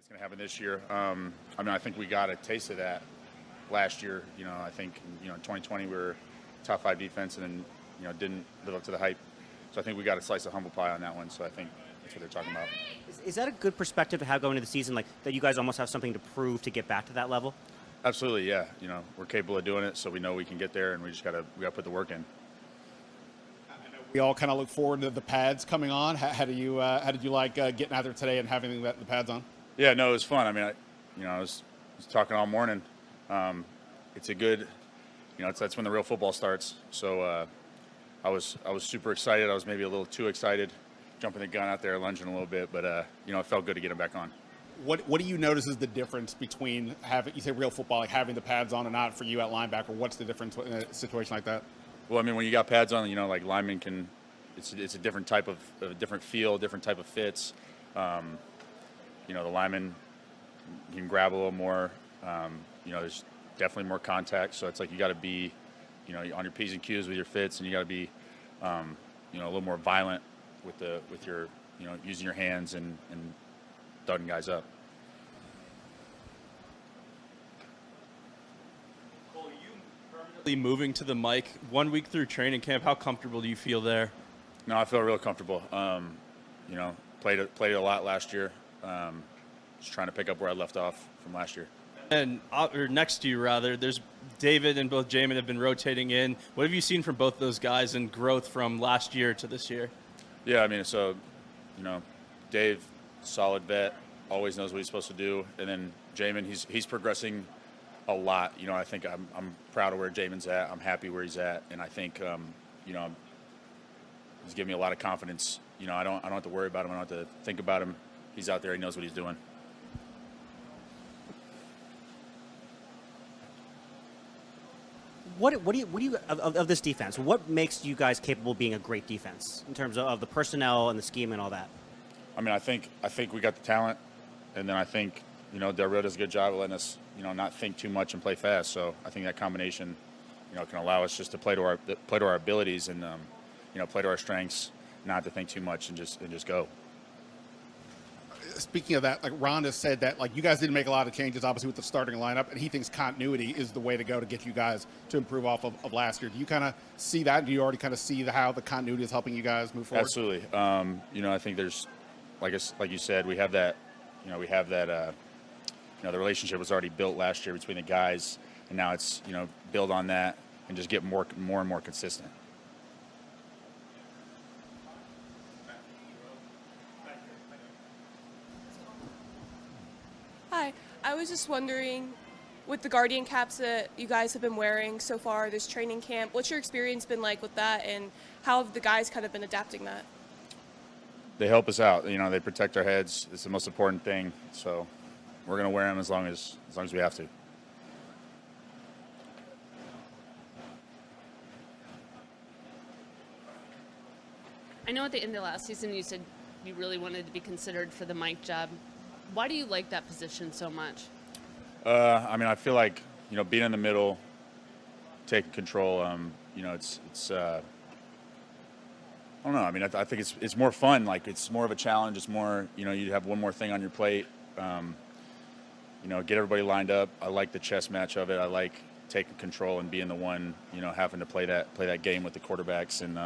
It's going to happen this year. I think we got a taste of that last year. I think in 2020 we were top 5 defense, and then didn't live up to the hype. So I think we got a slice of humble pie on that one. So I think that's what they're talking about. Is that a good perspective to have going into the season, like that you guys almost have something to prove to get back to that level? Absolutely, yeah. We're capable of doing it, so we know we can get there, and we got to put the work in. We all kind of look forward to the pads coming on. How did you like getting out there today and having the pads on? Yeah, no, it was fun. I was talking all morning. It's a good, that's when the real football starts. So I was super excited. I was maybe a little too excited, jumping the gun out there, lunging a little bit, but it felt good to get him back on. What do you notice is the difference between you say real football, like having the pads on and not for you at linebacker? What's the difference in a situation like that? Well, when you got pads on, like linemen can, it's a different type of a different feel, different type of fits. The linemen can grab a little more. There's definitely more contact, so it's like you got to be, on your P's and Q's with your fits, and you got to be, a little more violent with your, using your hands and thudding guys up. Cole, you permanently moving to the mic 1 week through training camp. How comfortable do you feel there? No, I feel real comfortable. Played a lot last year. Just trying to pick up where I left off from last year. And or next to you, rather, there's David and both Jamin have been rotating in. What have you seen from both those guys and growth from last year to this year? Yeah, Dave, solid vet, always knows what he's supposed to do. And then Jamin, he's progressing a lot. I think I'm proud of where Jamin's at. I'm happy where he's at, and I think he's giving me a lot of confidence. I don't have to worry about him. I don't have to think about him. He's out there. He knows what he's doing. What do you of this defense? What makes you guys capable of being a great defense in terms of the personnel and the scheme and all that? I think we got the talent, and then I think Del Rio does a good job of letting us not think too much and play fast. So I think that combination can allow us just to play to our abilities and play to our strengths, not to think too much and just go. Speaking of that, like Ron has said that you guys didn't make a lot of changes, obviously, with the starting lineup, and he thinks continuity is the way to go to get you guys to improve off of last year. Do you kind of see that? Do you already kind of see how the continuity is helping you guys move forward? Absolutely. I think there's, like you said, we have that. The relationship was already built last year between the guys, and now it's build on that and just get more and more consistent. Hi, I was just wondering, with the Guardian caps that you guys have been wearing so far this training camp, what's your experience been like with that, and how have the guys kind of been adapting that? They help us out. They protect our heads. It's the most important thing. So we're going to wear them as long as we have to. I know at the end of last season you said you really wanted to be considered for the mic job. Why do you like that position so much? I feel like being in the middle, taking control. It's I don't know. I think it's more fun. Like, it's more of a challenge. It's more you have one more thing on your plate. Get everybody lined up. I like the chess match of it. I like taking control and being the one having to play that game with the quarterbacks and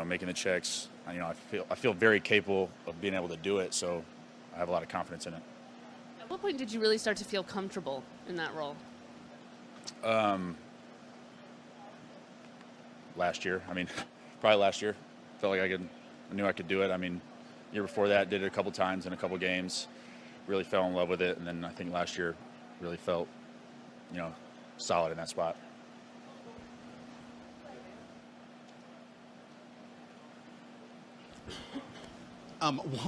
making the checks. I feel very capable of being able to do it. So I have a lot of confidence in it. At what point did you really start to feel comfortable in that role? Last year. Probably last year. Felt like I knew I could do it. Year before that, did it a couple times in a couple games. Really fell in love with it, and then I think last year really felt, solid in that spot.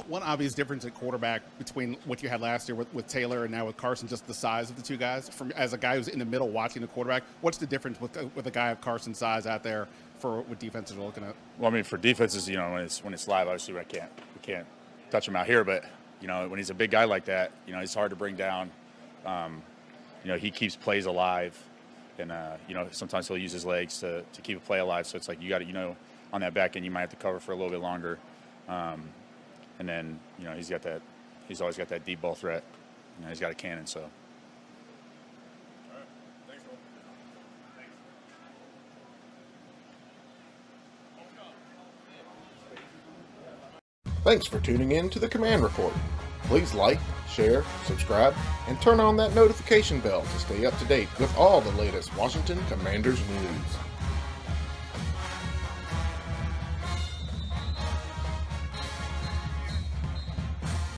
One obvious difference at quarterback between what you had last year with Taylor and now with Carson, just the size of the two guys. As a guy who's in the middle watching the quarterback, what's the difference with a guy of Carson's size out there for what defenses are looking at? Well, for defenses, when it's live, obviously we can't touch him out here, but when he's a big guy like that, he's hard to bring down. He keeps plays alive, and sometimes he'll use his legs to keep a play alive. So it's like you got to on that back end, you might have to cover for a little bit longer. And then, he's got that he's always got that deep ball threat. You know, he's got a cannon, so. Thanks for tuning in to the Command Report. Please like, share, subscribe, and turn on that notification bell to stay up to date with all the latest Washington Commanders news.